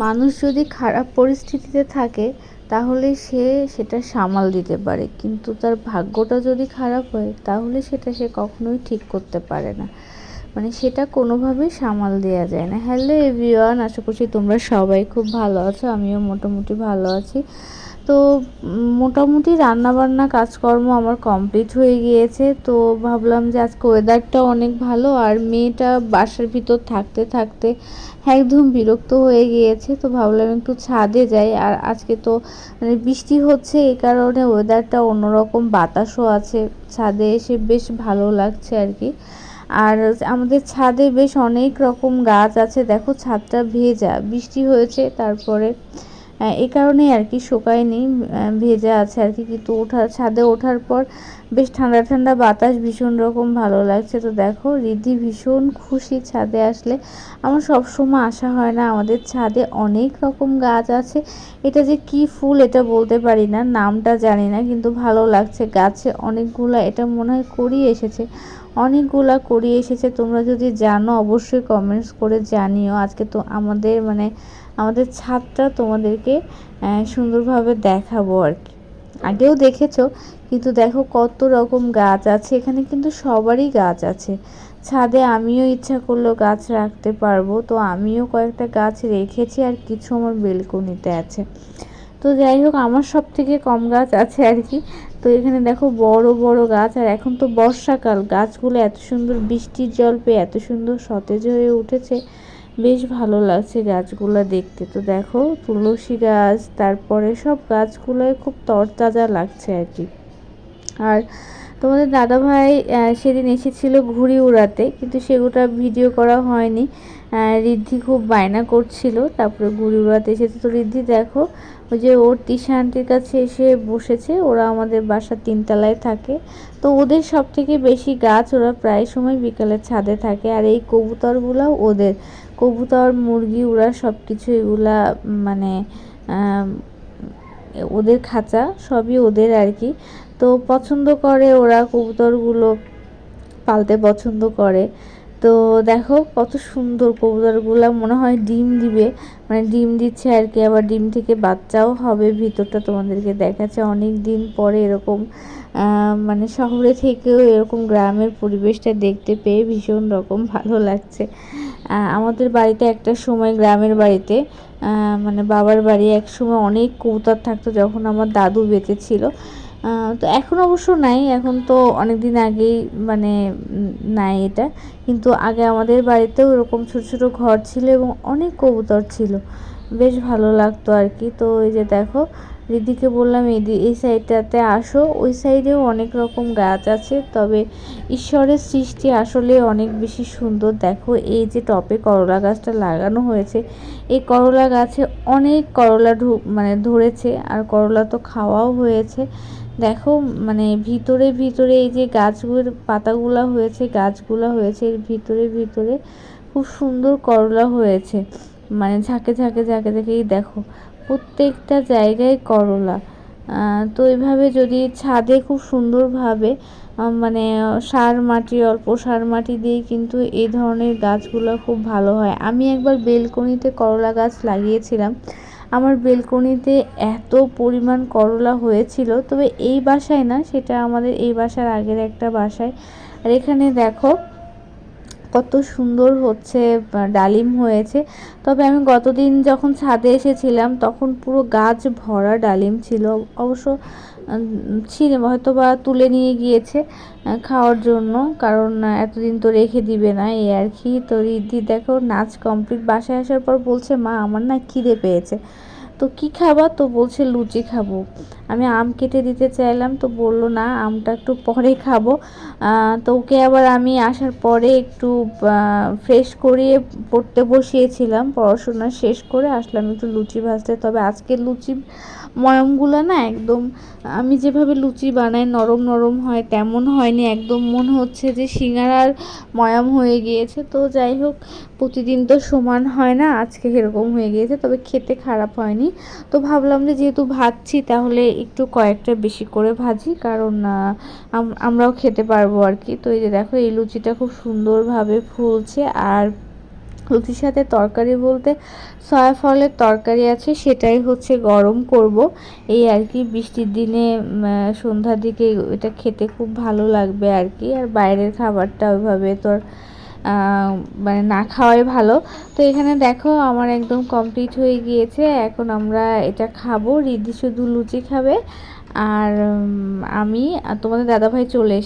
মানুষ যদি খারাপ পরিস্থিতিতে থাকে তাহলে সে সেটা সামাল দিতে পারে, কিন্তু তার ভাগ্যটা যদি খারাপ হয় তাহলে সেটা সে কখনোই ঠিক করতে পারে না। মানে সেটা কোনোভাবেই সামাল দেওয়া যায় না। হ্যালো এভরিওয়ান, আশা করছি তোমরা সবাই খুব ভালো আছো, আমিও মোটামুটি ভালো আছি। তো মোটামুটি রান্নাবান্না কাজকর্ম আমার কমপ্লিট হয়ে গিয়েছে। তো ভাবলাম যে আজকে ওয়েদারটা অনেক ভালো, আর মেয়েটা বাসার ভিতর থাকতে থাকতে একদম বিরক্ত হয়ে গিয়েছে। তো ভাবলাম একটু ছাদে যাই, আর আজকে তো মানে বৃষ্টি হচ্ছে, এই কারণে ওয়েদারটা অন্যরকম, বাতাসও আছে, ছাদে এসে বেশ ভালো লাগছে আর কি। আর আমাদের ছাদে বেশ অনেক রকম গাছ আছে, দেখো ছাদটা ভেজা, বৃষ্টি হয়েছে তারপরে এই কারণেই আর কি শুকায়নি, ভেজা আছে আর কি। কিন্তু ছাদে ওঠার পর বেশ ঠান্ডা ঠান্ডা বাতাস, ভীষণ রকম ভালো লাগছে। তো দেখো রিদ্ধি ভীষণ খুশি ছাদে আসলে। আমার সব সময় আসা হয় না, আমাদের ছাদে অনেক রকম গাছ আছে। এটা যে কি ফুল এটা বলতে পারি না, নামটা জানি না, কিন্তু ভালো লাগছে। গাছে অনেকগুলা, এটা মনে হয় করিয়ে এসেছে, অনেকগুলা করিয়ে এসেছে। তোমরা যদি জানো অবশ্যই কমেন্টস করে জানিও। আজকে তো আমাদের ছাদটা তোমাদেরকে সুন্দরভাবে দেখাবো আর কি। আগেও দেখেছো, কিন্তু দেখো কত রকম গাছ আছে এখানে, কিন্তু সবারই গাছ আছে ছাদে। আমিও ইচ্ছা করলেও গাছ রাখতে পারবো, তো আমিও কয়েকটা গাছ রেখেছি, আর কিছু আমার বেলকনিতে আছে। তো যাই হোক, আমার সব থেকে কম গাছ আছে আর কি। তো এখানে দেখো বড় বড় গাছ, আর এখন তো বর্ষাকাল, গাছগুলো এত সুন্দর বৃষ্টির জল পেয়ে এত সুন্দর সতেজ হয়ে উঠেছে, বেশ ভালো লাগছে গাছগুলো দেখতে। তো দেখো তুলসী গাছ, তারপরে সব গাছগুলোই খুব তরতাজা লাগছে আর কি। আর তোমাদের দাদাভাই সেদিন এসেছিল ঘুড়ি উড়াতে, কিন্তু সেগুলো ভিডিও করা হয়নি। রিদ্ধি খুব বায়না করছিল, তারপরে ঘুড়ি উড়াতে এসেছে। তো রিদ্ধি দেখো ওই যে ওর তিশা আন্টির কাছে এসে বসেছে, ওরা আমাদের বাসার 3 তলায় থাকে। তো ওদের সব থেকে বেশি গাছ, ওরা প্রায় সময় বিকালে ছাদে থাকে। আর এই কবুতরগুলাও ওদের, কবুতর মুরগি ওরা সব কিছু এগুলা মানে ওদের খাঁচা সবই ওদের আর কি। তো পছন্দ করে ওরা, কবুতরগুলো পালতে পছন্দ করে। তো দেখো কত সুন্দর কবুতরগুলো, মনে হয় ডিম দিবে, মানে ডিম দিচ্ছে আর কি। আবার ডিম থেকে বাচ্চাও হবে, ভিতরটা তোমাদেরকে দেখাচ্ছে অনেক দিন পরে এরকম। মানে শহরে থেকেও এরকম গ্রামের পরিবেশটা দেখতে পেয়ে ভীষণ রকম ভালো লাগছে। আমাদের বাড়িতে একটা সময়, গ্রামের বাড়িতে মানে বাবার বাড়ি, এক সময় অনেক কবুতর থাকতো যখন আমার দাদু বেঁচে ছিল। তো এখন অবশ্য নাই, এখন তো অনেক দিন আগেই মানে নাই এটা। কিন্তু আগে আমাদের বাড়িতেও এরকম ছোট ছোট ঘর ছিল এবং অনেক কবুতর ছিল, বেশ ভালো লাগতো আর কি। তো এই যে দেখো দিদিকে বললাম এই সাইডটাতে আসো, ওই সাইডেও অনেক রকম গাছ আছে। তবে ঈশ্বরের সৃষ্টি আসলে অনেক বেশি সুন্দর। দেখো এই যে টপে করলা গাছটা লাগানো হয়েছে, এই করলা গাছে অনেক করলা মানে ধরেছে, আর করলা তো খাওয়াও হয়েছে। দেখো মানে ভিতরে ভিতরে এই যে গাছগুলোর পাতাগুলা হয়েছে, গাছগুলা হয়েছে, এর ভিতরে ভিতরে খুব সুন্দর করলা হয়েছে, মানে ঝাঁকে ঝাঁকে ঝাঁকে ঝাঁকেই দেখো প্রত্যেকটা জায়গায় করলা। তো এইভাবে যদি ছাদে খুব সুন্দরভাবে মানে অল্প সার মাটি দিয়ে কিন্তু এই ধরনের গাছগুলো খুব ভালো হয়। আমি একবার বেলকনিতে করলা গাছ লাগিয়েছিলাম, আমার বেলকনিতে এত পরিমাণ করলা হয়েছিল। তবে এই বাসায় না, সেটা আমাদের এই বাসার আগের একটা বাসায়। আর এখানে দেখো কত সুন্দর হচ্ছে ডালিম হয়েছে। তবে আমি গতদিন যখন ছাদে এসেছিলাম তখন পুরো গাছ ভরা ডালিম ছিল, অবশ্য ছিল হয়তো বা তুলে নিয়ে গিয়েছে খাওয়ার জন্য, কারণ এতদিন তো রেখে দিবে না এই আর কি। তো রিদ্ধি দেখো নাচ কমপ্লিট, বাসায় আসার পর বলছে মা আমার না খিদে পেয়েছে। তো কি খাবা, তো বলছে লুচি খাবো। আমি আম কেটে দিতে চাইলাম, তো বললো না আমটা একটু পরে খাবো। তো ওকে আবার আমি আসার পরে একটু ফ্রেশ করিয়ে পড়তে বসিয়েছিলাম, পড়াশোনা শেষ করে আসলাম একটু লুচি ভাজতে। তবে আজকে লুচি ময়ামগুলো না একদম আমি যেভাবে লুচি বানাই নরম নরম হয় তেমন হয়নি, একদম মনে হচ্ছে যে সিঙ্গারার ময়াম হয়ে গিয়েছে। তো যাই হোক, প্রতিদিন তো সমান হয় না, আজকে এরকম হয়ে গিয়েছে, তবে খেতে খারাপ হয়নি। তো ভাবলাম যে যেহেতু ভাজছি তাহলে একটু কয়েকটা বেশি করে ভাজি, কারণ আমরাও খেতে পারবো আর কি। তো এই যে দেখো এই লুচিটা খুব সুন্দরভাবে ফুলছে, আর লুচির সাথে তরকারি বলতে সয়া ফলের তরকারি আছে, সেটাই হচ্ছে গরম করব এই আর কি। বৃষ্টির দিনে সন্ধ্যার দিকে এটা খেতে খুব ভালো লাগবে আর কি। আর বাইরের খাবারটা ওইভাবে তোর মানে না খাওয়াই ভালো। তো এখানে দেখো আমার একদম কমপ্লিট হয়ে গিয়েছে। এখন আমরা এটা খাবো। রিদ্ধি শুধু লুচি খাবে আর আমি আর তোমাদের দাদাভাই চলে